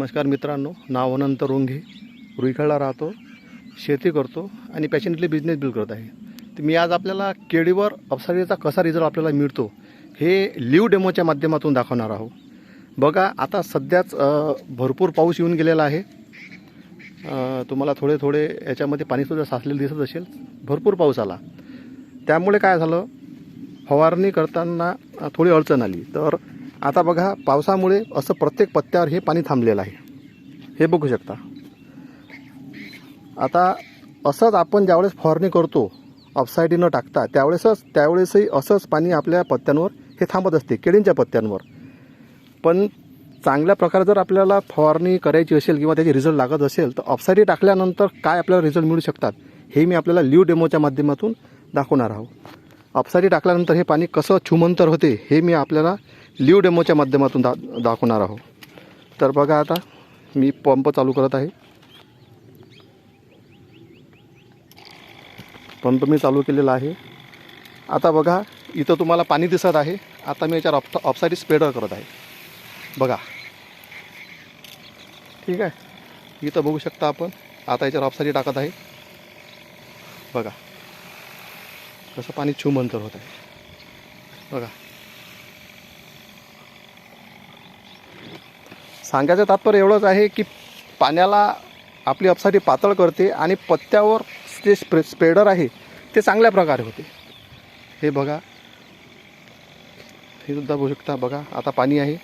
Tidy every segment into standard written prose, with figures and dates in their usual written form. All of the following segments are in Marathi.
नमस्कार मित्रांनो, नाव अनंत रोंघे, रुईखेडला राहतो, शेती करतो आणि पॅशनेटली बिझनेस बिल्ड करत आहे. तर मी आज आपल्याला केळीवर अपसारीचा कसा रिझल्ट आपल्याला मिळतो हे लिव्ह डेमोच्या माध्यमातून दाखवणार आहोत. बघा, आता सध्याच भरपूर पाऊस येऊन गेलेला आहे. तुम्हाला थोडे थोडे याच्यामध्ये पाणीसुद्धा साचलेलं दिसत असेल. भरपूर पाऊस आला, त्यामुळे काय झालं, फवारणी करताना थोडी अडचण आली. तर आता बघा, पावसामुळे असं प्रत्येक पत्त्यावर हे पाणी थांबलेलं आहे, हे बघू शकता. आता असंच आपण ज्यावेळेस फवारणी करतो अपसाईडी न टाकता त्यावेळेसही असंच पाणी आपल्या पत्त्यांवर हे थांबत असते, केळींच्या पत्त्यांवर. पण चांगल्या प्रकारे जर आपल्याला फवारणी करायची असेल किंवा त्याचे रिझल्ट लागत असेल तर अपसाईडी टाकल्यानंतर काय आपल्याला रिझल्ट मिळू शकतात हे मी आपल्याला लिव्ह डेमोच्या माध्यमातून दाखवणार आहोत. अपसाईडी टाकल्यानंतर हे पाणी कसं छुमंतर होते हे मी आपल्याला लिव्ह डेमोच्या माध्यमातून दाखवणार आहोत. तर बघा, आता मी पंप चालू करत आहे. पंप मी चालू केलेला आहे. आता बघा, इथं तुम्हाला पाणी दिसत आहे. आता मी याच्यावर अपसाईडी स्प्रेडर करत आहे. बघा, ठीक आहे, इथं बघू शकता आपण. आता याच्यावर अपसाईडी टाकत आहे. बघा कसं पाणी छुमंतर होत आहे. बघा, सांगायचं तात्पर्य एवढंच आहे की पाण्याला आपली अपसाईडी पातळ करते आणि पत्त्यावर जे स्प्रेडर आहे ते चांगल्या प्रकारे होते. हे बघा, हे सुद्धा बघू शकता. बघा, आता पाणी आहे.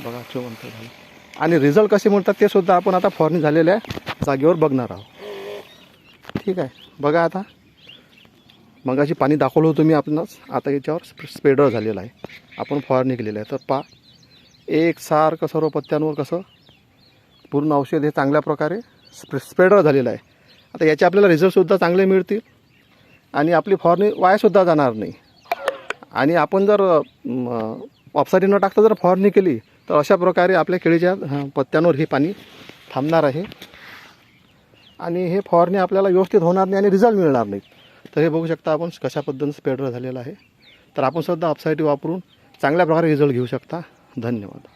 बघा, छुमंतर झालं. आणि रिझल्ट कसे मिळतात ते सुद्धा आपण आता फवारणी झालेल्या जागेवर बघणार आहोत. ठीक आहे, बघा, आता मगाशी पाणी दाखवलं होतं मी आपणास. आता याच्यावर स्प्रेडर झालेलं आहे, आपण फवारणी केलेलं आहे. तर पा एकसारखं सर्व पत्त्यांवर कसं पूर्ण औषध हे चांगल्या प्रकारे स्प्रेडर झालेलं आहे. आता याचे आपल्याला रिझल्टसुद्धा चांगले मिळतील आणि आपली फवारणी वायासुद्धा जाणार नाही. आणि आपण जर अपसाईडी न टाकता जर फवारणी केली तर अशा प्रकारे आपल्या केळीच्या पत्त्यांवर हे पाणी थांबणार आहे आणि हे फवारणी आपल्याला व्यवस्थित होणार नाही आणि रिझल्ट मिळणार नाही. तर हे बघू शकता आपण कशा पद्धतीनं स्प्रेडर झालेलं आहे. तर आपण सुद्धा अपसाईडी वापरून चांगल्या प्रकारे रिझल्ट घेऊ शकता. धन्यवाद.